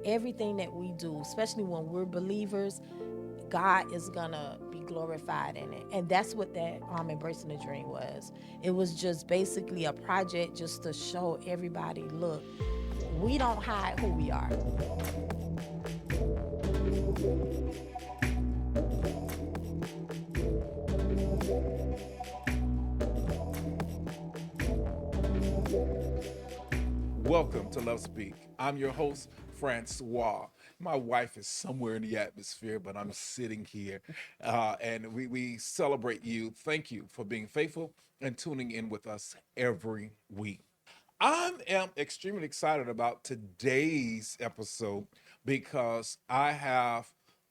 everything that we do, especially when we're believers, God is gonna be glorified in it. And that's what that Embracing the Dream was. It was just basically a project just to show everybody, look, we don't hide who we are. Welcome to Love Speak. I'm your host, Francois. My wife is somewhere in the atmosphere, but I'm sitting here and we celebrate you. Thank you for being faithful and tuning in with us every week. I am extremely excited about today's episode because I have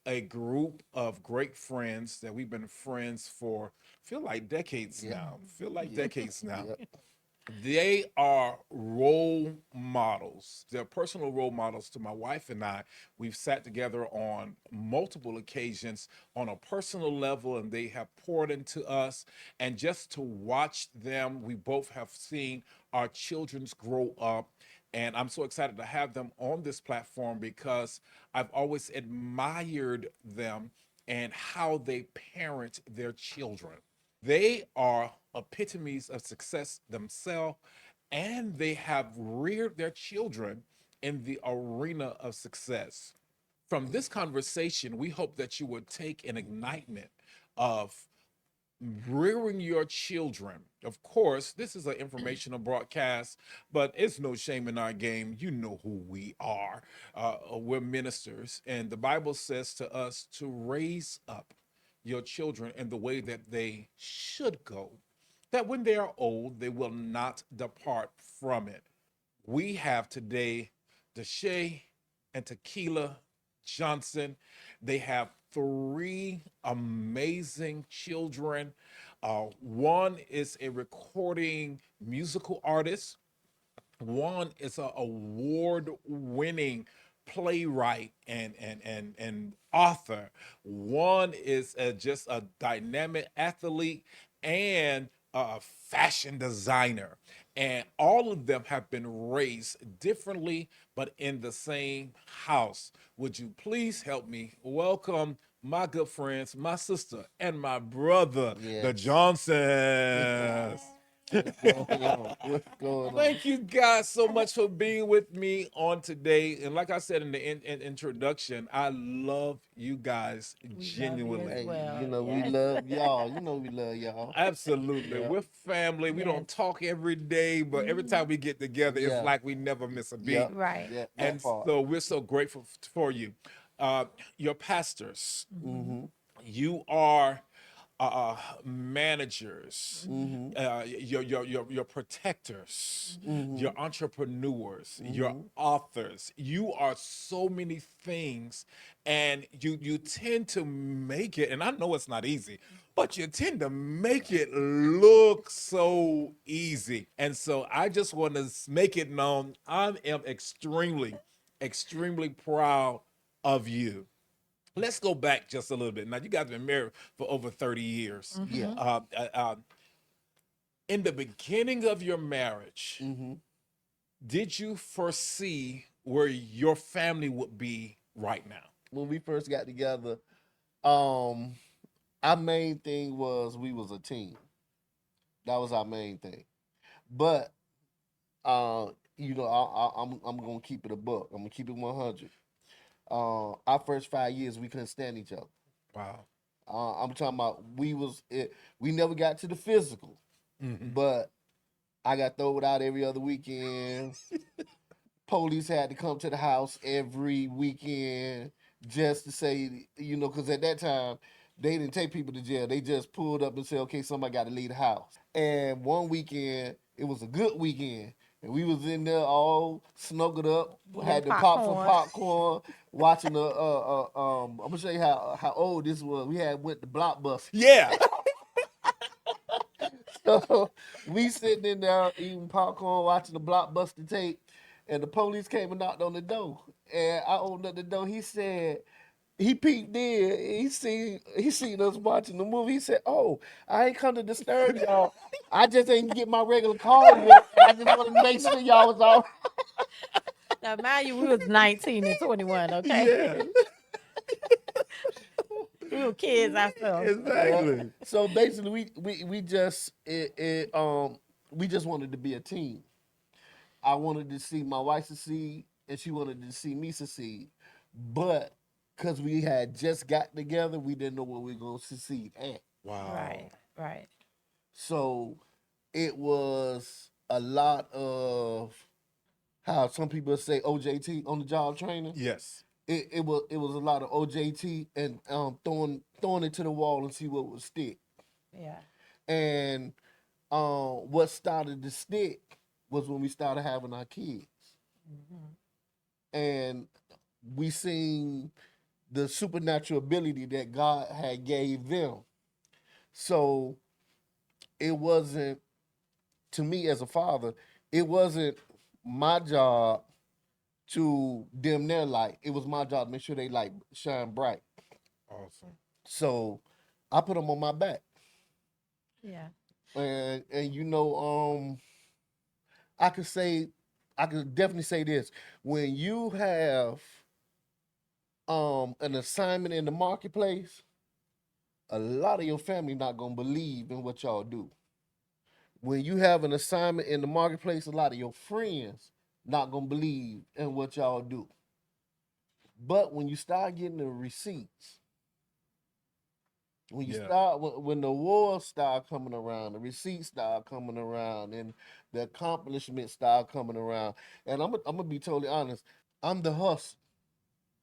a group of great friends that we've been friends for feel like decades Yep. now. Feel like Yep. decades now. Yep. They are role models. They're personal role models to my wife and I. We've sat together on multiple occasions on a personal level, and they have poured into us. And just to watch them, we both have seen our children's grow up. And I'm so excited to have them on this platform because I've always admired them and how they parent their children. They are epitomes of success themselves, and they have reared their children in the arena of success. From this conversation, we hope that you would take an ignitement of rearing your children. Of course, this is an informational broadcast, but it's no shame in our game. You know who we are. We're ministers, and the Bible says to us to raise up your children in the way that they should go, that when they are old, they will not depart from it. We have today Dasha and Takela Johnson. They have three amazing children. One is a recording musical artist. One is an award-winning playwright and author. One is just a dynamic athlete and a fashion designer. And all of them have been raised differently, but in the same house. Would you please help me welcome my good friends, my sister, and my brother, the Yes. Johnsons? What's going on? What's going on? Thank you guys so much for being with me on today. And like I said in the introduction, I love you guys We love you as genuinely. Hey, well. we Yes. love y'all. We love y'all. Absolutely. Yep. We're family. We Yes. don't talk every day, but every time we get together, it's Yeah. like we never miss a beat. Yep. Right. Yep. And That part. so we're so grateful for you. Your pastors, Mm-hmm. you are managers, Mm-hmm. your protectors, Mm-hmm. your entrepreneurs, your Mm-hmm. authors. You are so many things, and you tend to make it. And I know it's not easy, but you tend to make it look so easy. And so I just want to make it known I am extremely proud of you. Let's go back just a little bit. Now, you guys have been married for over 30 years. Yeah. In the beginning of your marriage, Mm-hmm. did you foresee where your family would be right now? When we first got together, um, our main thing was we was a team. That was our main thing. But uh, I'm gonna keep it a buck. I'm gonna keep it 100. Our first 5 years we couldn't stand each other. Wow. I'm talking about we never got to the physical, Mm-hmm. but I got thrown out every other weekend. Police had to come to the house every weekend just to say, because at that time they didn't take people to jail. They just pulled up and said, "Okay, somebody got to leave the house." And one weekend, it was a good weekend. And we was in there all snuggled up, Eating had to pop some popcorn. popcorn, watching the. I'm gonna show you how old this was. We had went to Blockbuster, Yeah. so we sitting in there eating popcorn, watching the Blockbuster tape, and the police came and knocked on the door. And I opened up the door. He said, he peeked in. He seen us watching the movie. He said, "Oh, I ain't come to disturb y'all. I just ain't get my regular call yet. I just want to make sure y'all was all." Now, mind you, we was 19 and 21, okay? Yeah, We were kids ourselves. Yeah. exactly. So basically, we just wanted to be a team. I wanted to see my wife succeed, and she wanted to see me succeed. But because we had just got together, we didn't know what we were going to succeed at. Right, Wow. right. So it was a lot of how some people say OJT, on the job training. Yes. It was a lot of OJT and throwing it to the wall and see what would stick. Yeah. And what started to stick was when we started having our kids, Hmm. and we seen the supernatural ability that God had gave them. So it wasn't, to me as a father, it wasn't my job to dim their light. It was my job to make sure they light shine bright. Awesome. So I put them on my back, Yeah. and I could say, I could definitely say this: when you have an assignment in the marketplace, a lot of your family not gonna believe in what y'all do. When you have an assignment in the marketplace, a lot of your friends not gonna believe in what y'all do. But when you start getting the receipts, Yeah. when the awards start coming around, the receipts start coming around, and the accomplishments start coming around, and I'm gonna be totally honest, I'm the hustle,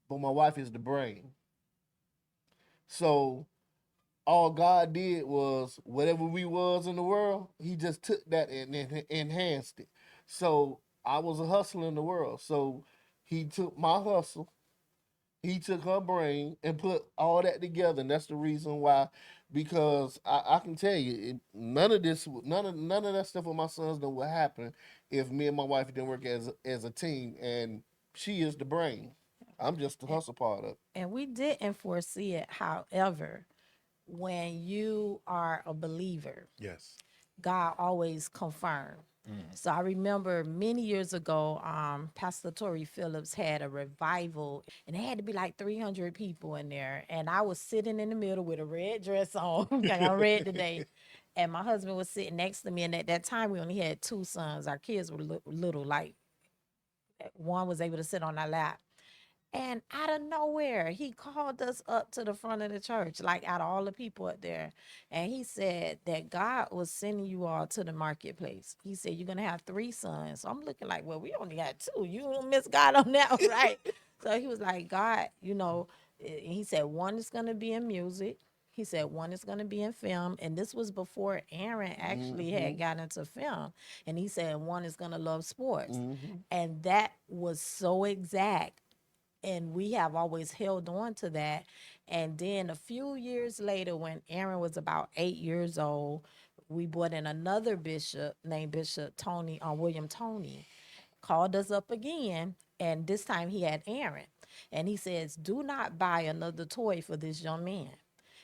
but my wife is the brain. So all God did was whatever we was in the world, He just took that and enhanced it. So I was a hustler in the world. So He took my hustle, He took her brain and put all that together, and that's the reason why. Because I can tell you, none of that stuff with my sons done would happen if me and my wife didn't work as a team. And she is the brain. I'm just the And, hustle part of it. and we didn't foresee it. However, when you are a believer, Yes. God always confirmed. Mm. So I remember many years ago, Pastor Tori Phillips had a revival, and it had to be like 300 people in there. And I was sitting in the middle with a red dress on, like I'm red today. And my husband was sitting next to me. And at that time, we only had two sons. Our kids were little, like one was able to sit on our lap. And out of nowhere, he called us up to the front of the church, like out of all the people up there. And he said that God was sending you all to the marketplace. He said, you're going to have three sons. So I'm looking like, well, we only got two. You don't miss God on that, right? So he was like, God, he said, one is going to be in music. He said, one is going to be in film. And this was before Aaron actually had Hmm. gotten into film. And he said, one is going to love sports. Hmm. And that was so exact, and we have always held on to that. And then a few years later, when Aaron was about 8 years old, we brought in another bishop named Bishop Tony, William Tony, called us up again, and this time he had Aaron. And he says, do not buy another toy for this young man.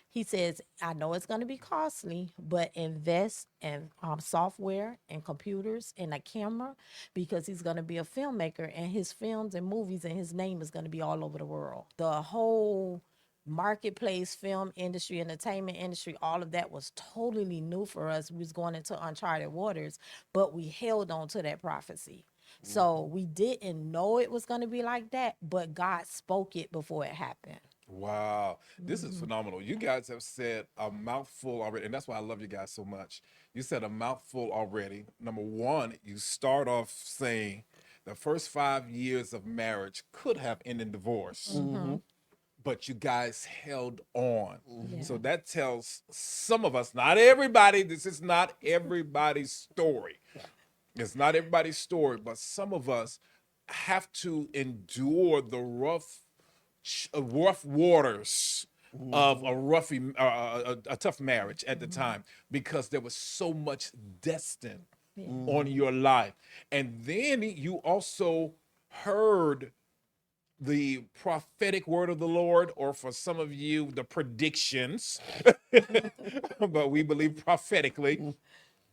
He says, I know it's going to be costly, but invest in software and computers and a camera, because he's going to be a filmmaker, and his films and movies and his name is going to be all over the world. The whole marketplace, film industry, entertainment industry, all of that was totally new for us. We was going into uncharted waters, but we held on to that prophecy. So we didn't know it was going to be like that, but God spoke it before it happened. Wow. This is Hmm. phenomenal. You guys have said a mouthful already, and that's why I love you guys so much. You said a mouthful already. Number one, you start off saying the first 5 years of marriage could have ended in divorce, Hmm. Hmm. but you guys held on. Hmm. So Yeah. that tells some of us, not everybody, this is not everybody's story. It's not everybody's story, but some of us have to endure the rough waters of Hmm. a tough marriage at the Hmm. time, because there was so much destined Yeah. on Hmm. your life. And then you also heard the prophetic word of the Lord, or for some of you, the predictions, but we believe prophetically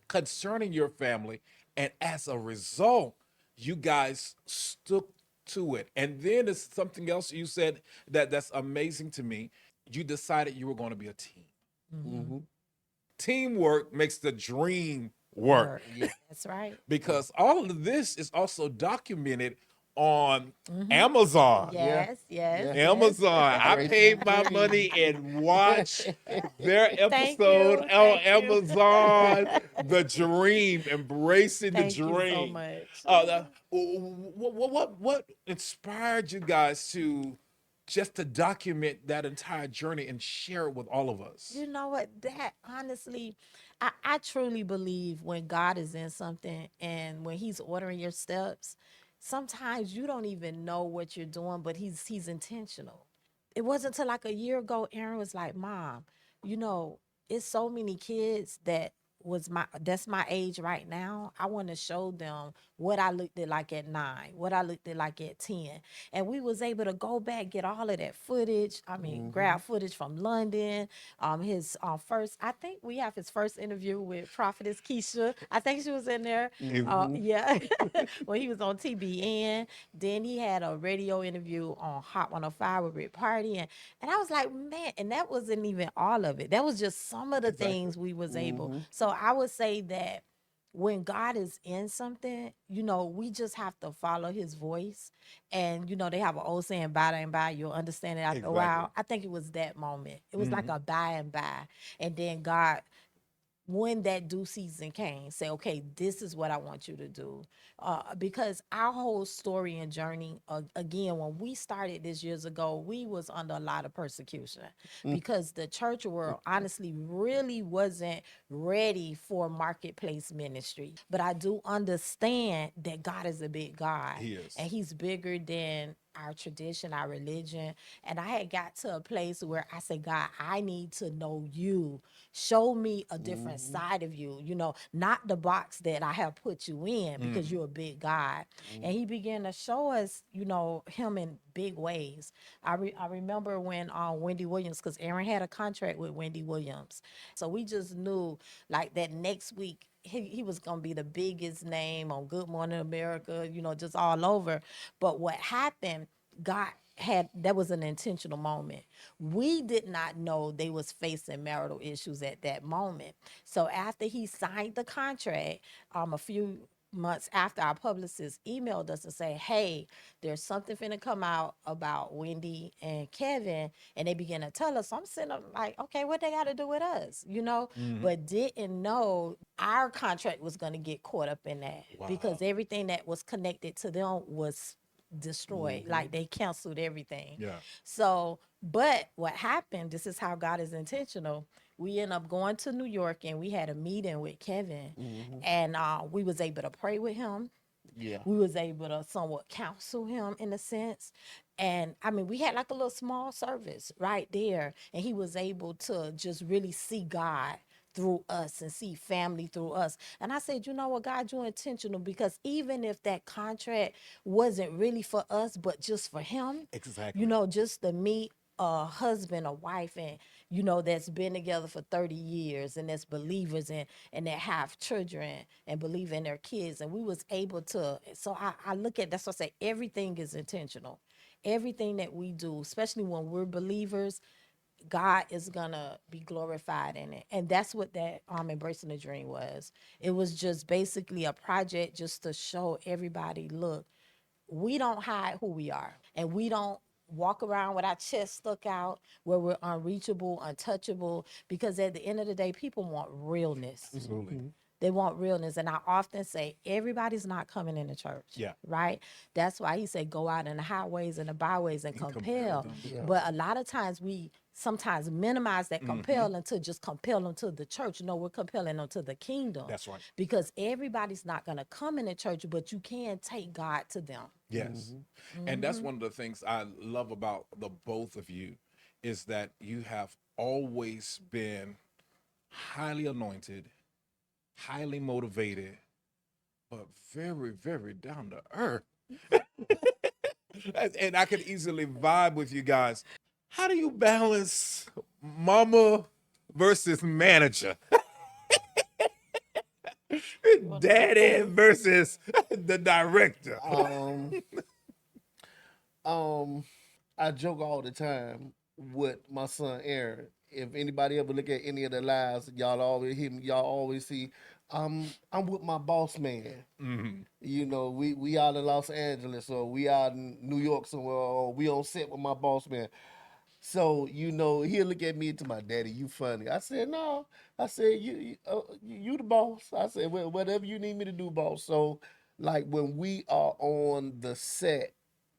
concerning your family. And as a result, you guys to it. And then there's something else you said that's amazing to me. You decided you were going to be a team. Mm-hmm. Teamwork makes the dream work. Work. Yeah. That's right. Because all of this is also documented on Amazon. Yeah. Yes, yes, Yeah. yes. Amazon. I Embracing paid the my dream. money and watched their Thank episode you. on Thank you. Amazon. The dream, embracing the Thank you so dream. much. What inspired you guys to just to document that entire journey and share it with all of us? You know what? That honestly, I truly believe when God is in something and when He's ordering your steps, sometimes you don't even know what you're doing, but He's intentional. It wasn't until like a year ago, Aaron was like, "Mom, you know, it's so many kids that's my age right now. I want to show them what I looked at like at 9, what I looked at like at 10." And we was able to go back, get all of that footage. I mean, grab footage from London. His first, I think we have his first interview with Prophetess Keisha. I think she was in there. Yeah, when he was on TBN. Then he had a radio interview on Hot 105 with Rick Party, and I was like, man, and that wasn't even all of it. That was just some of the things we was able. So I would say that when God is in something, we just have to follow his voice. And, they have an old saying, by and by, you'll understand it after a while. I think it was that moment. It was like a by and by. And then God, when that due season came, say, okay, this is what I want you to do. Because our whole story and journey, again, when we started this years ago, we was under a lot of persecution because the church world honestly really wasn't ready for marketplace ministry. But I do understand that God is a big God. He is. And he's bigger than our tradition, our religion. And I had got to a place where I said, God, I need to know you. Show me a different side of you, not the box that I have put you in because you're a big God. And he began to show us, him in big ways. I remember when Wendy Williams, because Aaron had a contract with Wendy Williams. So we just knew like that next week, he was going to be the biggest name on Good Morning America, just all over. But what happened, God that was an intentional moment. We did not know they was facing marital issues at that moment. So after he signed the contract, a few months after, our publicist emailed us and say, hey, there's something finna come out about Wendy and Kevin, and they began to tell us. So I'm sitting up like, okay, what they got to do with us, but didn't know our contract was going to get caught up in that because everything that was connected to them was destroyed. Like they canceled everything. Yeah. So, but what happened, this is how God is intentional. We ended up going to New York and we had a meeting with Kevin, and we was able to pray with him. Yeah. We was able to somewhat counsel him in a sense. And I mean, we had like a little small service right there, and he was able to just really see God through us and see family through us. And I said, you know what, God, you're intentional, because even if that contract wasn't really for us, but just for him, Exactly. just to meet a husband, a wife, and that's been together for 30 years and that's believers and that have children and believe in their kids. And we was able to, so I look at, that's what I say, everything is intentional. Everything that we do, especially when we're believers, God is gonna be glorified in it. And that's what that embracing the dream was. It was just basically a project just to show everybody, look, we don't hide who we are, and we don't walk around with our chest stuck out where we're unreachable, untouchable, because at the end of the day, people want realness. Absolutely. They want realness. And I often say, everybody's not coming into church. Yeah. Right? That's why he said, go out in the highways and the byways and compel. them. Yeah. But a lot of times we sometimes minimize that compel and to just compel them to the church. No, we're compelling them to the kingdom. That's right. Because everybody's not going to come in the church, but you can take God to them. Yes. And that's one of the things I love about the both of you is that you have always been highly anointed, highly motivated, but very, very down to earth. And I could easily vibe with you guys. How do you balance mama versus manager? Daddy versus the director. Um, I joke all the time with my son Aaron. If anybody ever look at any of the lives, y'all always hear me. Y'all always see, I'm with my boss man. Mm-hmm. You know, we out in Los Angeles or we out in New York somewhere or we on set with my boss man. So, you know, he'll look at me and to my daddy, you funny. I said, no. I said, you the boss. I said, well, whatever you need me to do, boss. So, like when we are on the set,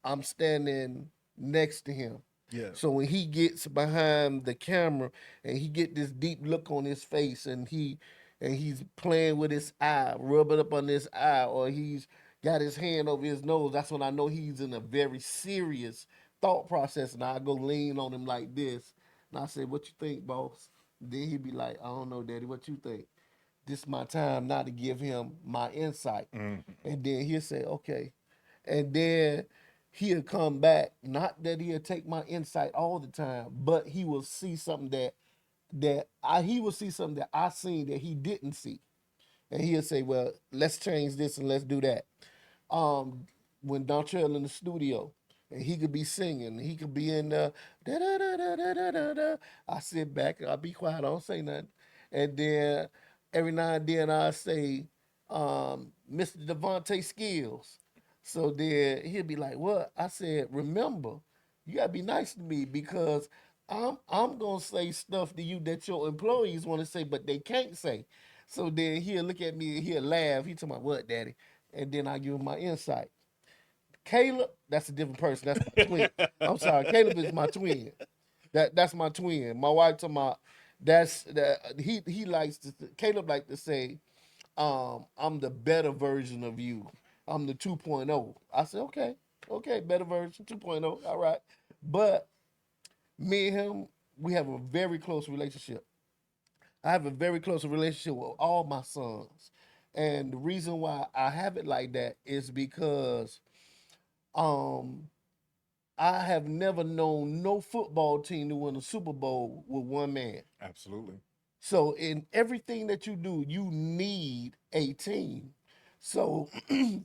I'm standing next to him. Yes. So when he gets behind the camera and he get this deep look on his face and he's playing with his eye, rubbing up on his eye, or he's got his hand over his nose, that's when I know he's in a very serious thought process. And I go lean on him like this. And I say, what you think, boss? Then he'd be like, I don't know, daddy, what you think? This is my time now to give him my insight. Mm-hmm. And then he'll say, okay. And then he'll come back. Not that he'll take my insight all the time, but he will see something he will see something that I seen that he didn't see. And he'll say, well, let's change this and let's do that. um when Dontrell in the studio and he could be singing, he could be in da da da da da da da da. I sit back, I be quiet, I don't say nothing. And then every now and then I say, Mr. Devontae Skills. So then he'll be like, what? I said, remember, you gotta be nice to me because I'm gonna say stuff to you that your employees want to say, but they can't say. So then he'll look at me and he'll laugh. He tell me, what, daddy? And then I give him my insight. Caleb, that's a different person. That's my twin. I'm sorry, Caleb is my twin. That's my twin. My wife told my that's that he likes to Caleb like to say, I'm the better version of you. I'm the 2.0. I said, okay, okay, better version 2.0. All right. But me and him, we have a very close relationship. I have a very close relationship with all my sons. And the reason why I have it like that is because um I have never known no football team to win a Super Bowl with one man. Absolutely. So in everything that you do, you need a team. So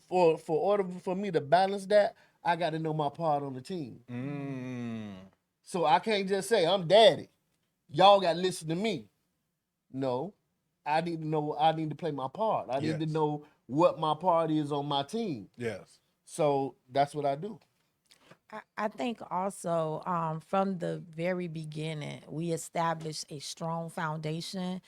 for order for me to balance that, I got to know my part on the team. Mm. So I can't just say I'm daddy. Y'all got to listen to me. No, I need to know. I need to play my part. I need to Yes. know what my part is on my team. Yes. So that's what I do. I think also from the very beginning, we established a strong foundation,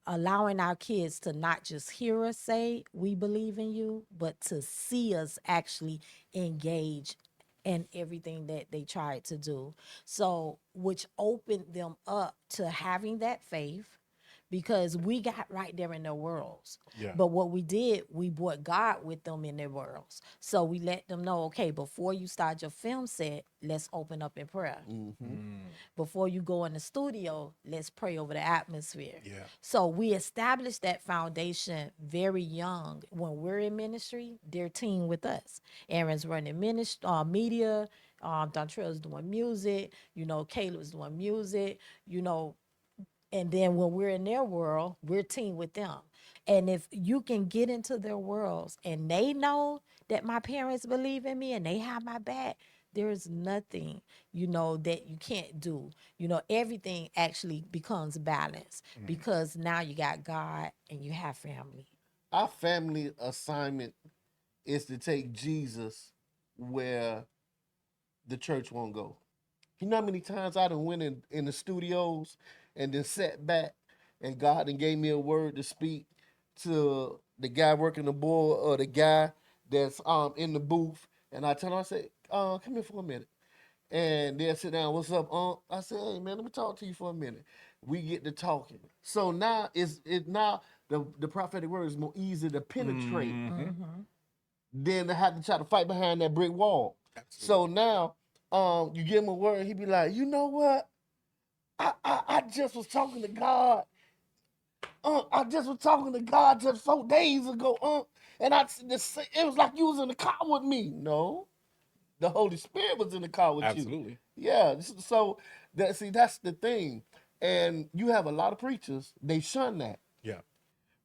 allowing our kids to not just hear us say, we believe in you, but to see us actually engage in everything that they tried to do. So, which opened them up to having that faith because we got right there in their worlds. Yeah. But what we did, we brought God with them in their worlds. So we let them know, okay, before you start your film set, let's open up in prayer. Mm-hmm. Before you go in the studio, let's pray over the atmosphere. Yeah. So we established that foundation very young. When we're in ministry, they're team with us. Aaron's running media. Dontrell's doing music. Caleb's doing music. You know, and then when we're in their world, we're team with them. And if you can get into their worlds and they know that my parents believe in me and they have my back, there's nothing, that you can't do. Everything actually becomes balanced because now you got God and you have family. Our family assignment is to take Jesus where the church won't go. You know how many times I done went in the studios and then sat back and God and gave me a word to speak to the guy working the board or the guy that's in the booth, and I tell him, I say, come here for a minute. And they'll sit down, what's up, I said, hey man, let me talk to you for a minute. We get to talking. So now now the prophetic word is more easy to penetrate Mm-hmm. than to have to try to fight behind that brick wall. So Absolutely. now, you give him a word, he be like, you know what? I just was talking to God. I just was talking to God just 4 days ago. And it was like you was in the car with me. No, the Holy Spirit was in the car with you. Absolutely. Yeah. So that's the thing. And you have a lot of preachers, they shun that. Yeah.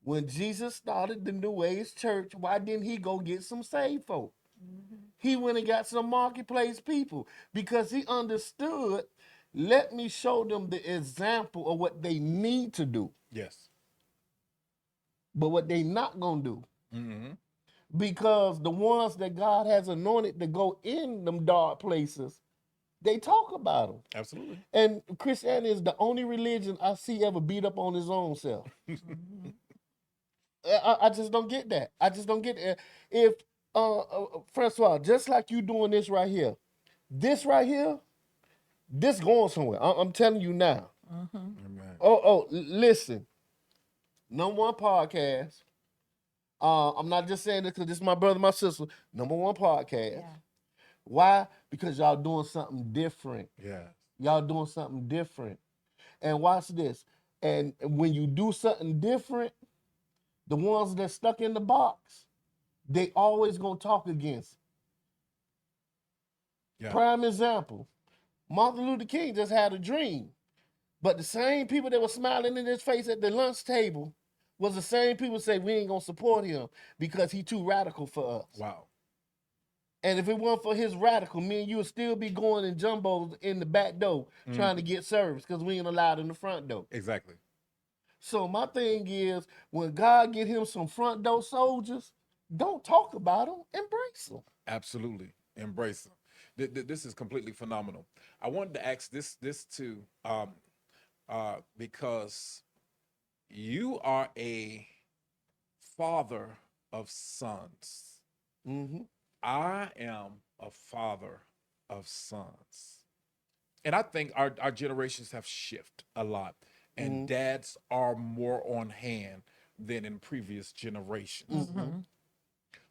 When Jesus started the New Age church, why didn't he go get some saved folk? He went and got some marketplace people because he understood. Let me show them the example of what they need to do, Yes. but what they not gonna do. Mm-hmm. Because the ones that God has anointed to go in them dark places, they talk about them. Absolutely. And Christianity is the only religion I see ever beat up on his own self. Mhm. I just don't get that. I just don't get it. If Francois, just like you doing this right here, this going somewhere. I'm telling you now. Mhm. Amen. Listen. Number one podcast. I'm not just saying this because this is my brother, my sister. Number one podcast. Yeah. Why? Because y'all doing something different. Yes. Y'all doing something different. And watch this. And when you do something different, the ones that stuck in the box, they always gonna talk against it. Yeah. Prime example, Martin Luther King just had a dream. But the same people that were smiling in his face at the lunch table was the same people say we ain't gonna support him because he too radical for us. Wow. And if it weren't for his radical, me and you would still be going in jumbos in the back door trying to get service because we ain't allowed in the front door. Exactly. So my thing is, when God get him some front door soldiers, don't talk about them, embrace them. Absolutely. Embrace them. This is completely phenomenal. I wanted to ask this too, because you are a father of sons. Mm-hmm. I am a father of sons. And I think our generations have shifted a lot. And Mm-hmm. dads are more on hand than in previous generations. Mm-hmm. Mhm.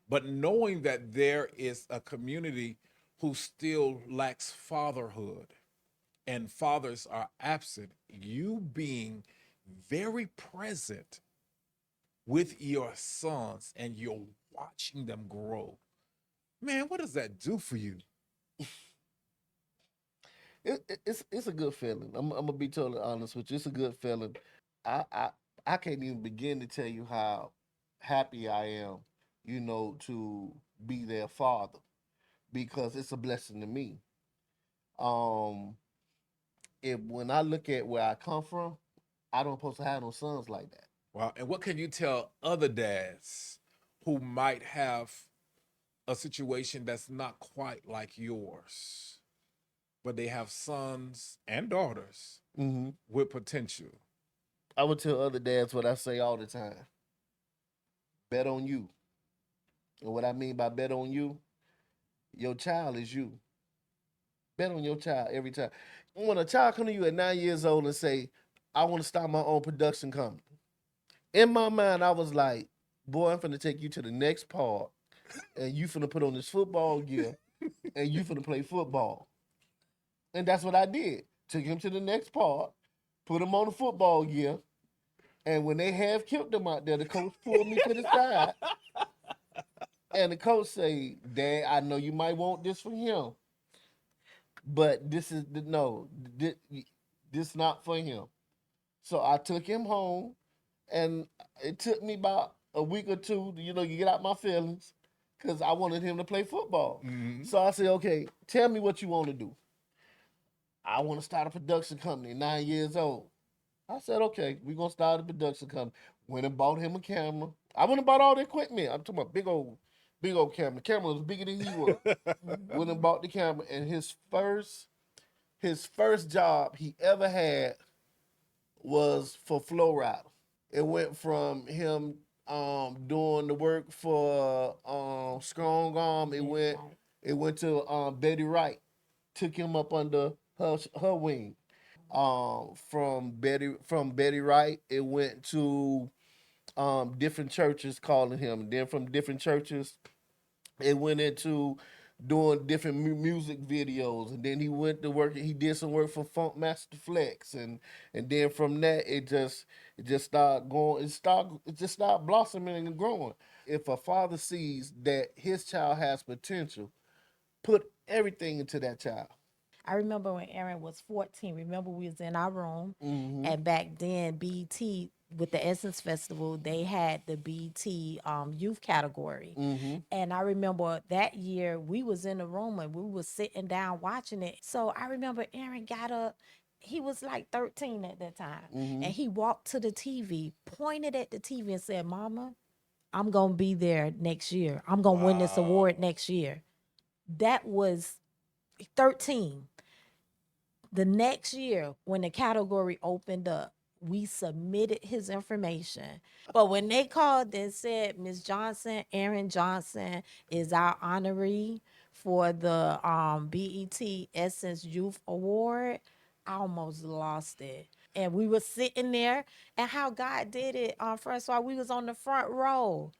But knowing that there is a community who still lacks fatherhood and fathers are absent, you being very present with your sons and you're watching them grow. Man, what does that do for you? It's a good feeling. I'm gonna be totally honest with you. It's a good feeling. I I I can't even begin to tell you how happy I am, to be their father because it's a blessing to me. Um, if when I look at where I come from, I don't supposed to have no sons like that. Wow. And what can you tell other dads who might have a situation that's not quite like yours, but they have sons and daughters Mm-hmm. with potential? I would tell other dads what I say all the time: bet on you. And what I mean by bet on you, your child is you. Bet on your child every time. When a child come to you at 9 years old and say, "I want to start my own production company," in my mind, I was like, "Boy, I'm finna take you to the next part, and you finna put on this football gear, and you finna play football." And that's what I did. Took him to the next part, put him on the football gear, and when they have killed him out there, the coach pulled me to the side, and the coach say, "Dad, I know you might want this for him, but this is no, this not for him." So I took him home, and it took me about a week or two, you get out my feelings, because I wanted him to play football. Mm-hmm. So I said, "Okay, tell me what you want to do." "I want to start a production company, 9 years old." I said, "Okay, we're going to start a production company." Went and bought him a camera. I went and bought all the equipment. I'm talking about big old camera. The camera was bigger than he was. Went and Mhm. bought the camera, and his first job he ever had was for Flow Rider. It went from him doing the work for Strong Arm. It Very went right. it went to Betty Wright. Took him up under her wing. From Betty Wright, it went to different churches calling him. And then from different churches, it went into doing different music videos, and then he went to work. He did some work for Funk Master Flex, and then from that, it just started going. It just started blossoming and growing. If a father sees that his child has potential, put everything into that child. I remember when Aaron was 14. Remember we was in our room, Mm-hmm. and back then BET with the Essence Festival, they had the BT youth category. Mm-hmm. And I remember that year we was in the room and we was sitting down watching it. So I remember Aaron got up. He was like 13 at that time. Mm-hmm. And he walked to the TV, pointed at the TV and said, Mama, I'm going to be there next year. I'm going to win this Wow. award next year. That was 13. The next year, when the category opened up, we submitted his information. But when they called and said, Miss Johnson, Aaron Johnson is our honoree for the BET Essence Youth Award, I almost lost it. And we were sitting there, and how God did it, Francois, we was on the front row.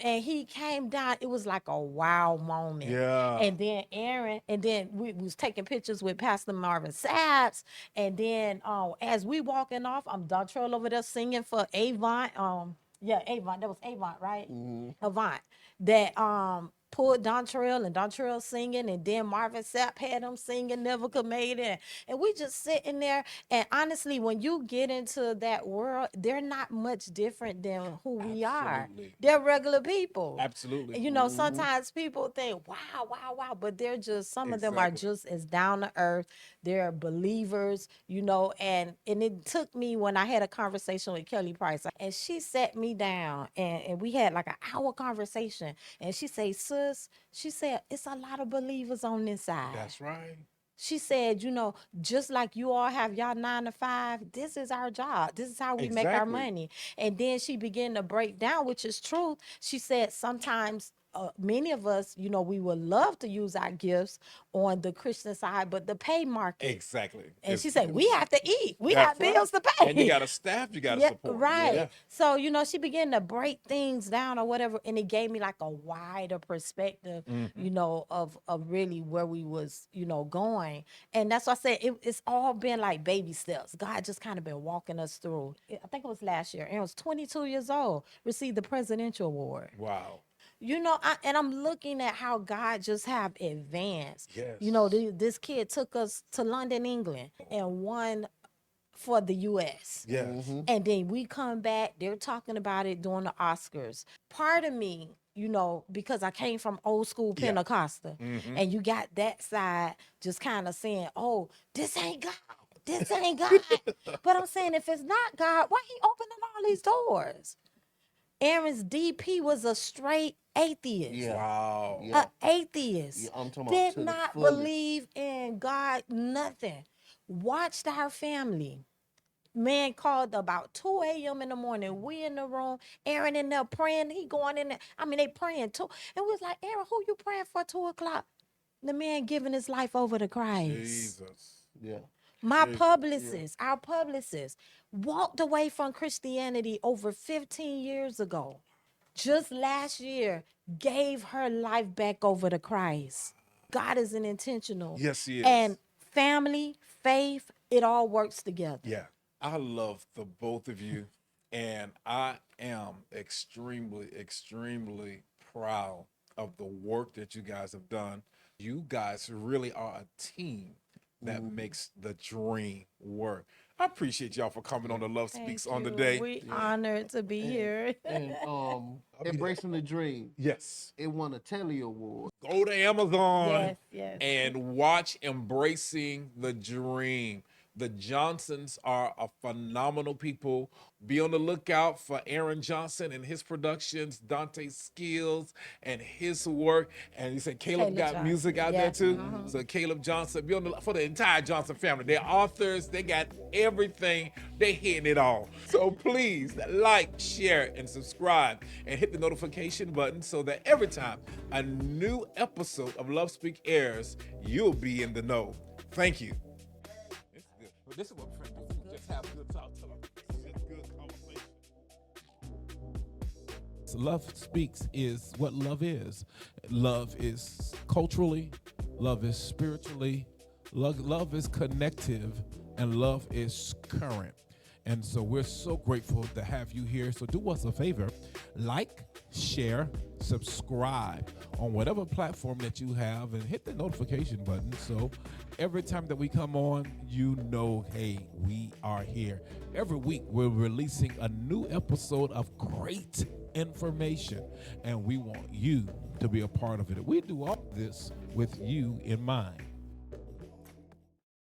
And he came down. It was like a wow moment. Yeah. And then Aaron, and then we was taking pictures with Pastor Marvin Saps. And then as we walking off, I'm Dontrell over there singing for Avon. Yeah, Avon. That was Avon, right? Mm-hmm. Avant. That pulled Dontrell and Dontrell singing, and then Marvin Sapp had him singing Never Could Made It. And we just sitting there. And honestly, when you get into that world, they're not much different than who we are. Absolutely. They're regular people. Absolutely. You know, sometimes people think, wow, wow, wow, but they're just, some of them are Exactly. just as down to earth. They're believers, you know, and it took me when I had a conversation with Kelly Price, and she sat me down and we had like an hour conversation. And she said, sis, she said, it's a lot of believers on this side. That's right. She said, you know, just like you all have y'all 9 to 5, this is our job. This is how we make our Exactly. money. And then she began to break down, which is truth. She said sometimes many of us, you know, we would love to use our gifts on the Christian side, but the pay market. Exactly. And she It's- said, we have to eat. We That's have bills right. to pay. And you got a staff you got to Yeah, support. right. Yeah. So, you know, she began to break things down or whatever, and it gave me like a wider perspective, you know, of really where we was, you know, going. And that's why I said it's all been like baby steps. God just kind of been walking us through. I think it was last year. And it was 22 years old, received the presidential award. Wow. You know, and I'm looking at how God just have advanced. Yes. You know, this kid took us to London, England, and won for the U.S. Yes. Mm-hmm. And then we come back, they're talking about it during the Oscars. Part of me, you know, because I came from old school Yeah. Pentecostal, Mhm. and you got that side just kind of saying, oh, this ain't God. This ain't God. But I'm saying, if it's not God, why he opening all these doors? Aaron's DP was a straight atheist. Yeah. Wow. Yeah. An atheist. Yeah, I'm talking about Did to the not fullest. believe in God, nothing. Watched our family. Man called about 2 a.m. in the morning. We in the room. Aaron in there praying. He going in there. I mean, they praying too. And we was like, Aaron, who you praying for 2 o'clock? The man giving his life over to Christ. Jesus. Yeah. My Jesus. publicist, our publicist, walked away from Christianity over 15 years ago. Just last year, gave her life back over to Christ. God is an intentional. Yes, he is. And family, faith, it all works together. Yeah. I love the both of you. And I am extremely, extremely proud of the work that you guys have done. You guys really are a team that makes the dream work. I appreciate y'all for coming on the Love Speaks Thank on the you. day. We honored to be here. And Embracing the Dream, Yes. it won a Telly Award. Go to Amazon Yes, yes. and watch Embracing the Dream. The Johnsons are a phenomenal people. Be on the lookout for Aaron Johnson and his productions, Dante's skills and his work. And you said Caleb Caleb got Johnson, music out yeah. there too. So Caleb Johnson, be on the for the entire Johnson family. They're authors. They got everything. They hitting it all. So please like, share, and subscribe, and hit the notification button so that every time a new episode of Love Speak airs, you'll be in the know. Thank you. It's good. But this is what friends do. We just have good talk. Just good conversation. Love Speaks is what love is. Love is culturally, love is spiritually, love is connective, and love is current. And so we're so grateful to have you here. So do us a favor, like, share, subscribe on whatever platform that you have, and hit the notification button. So every time that we come on, you know, hey, we are here. Every week we're releasing a new episode of great information, and we want you to be a part of it. We do all this with you in mind.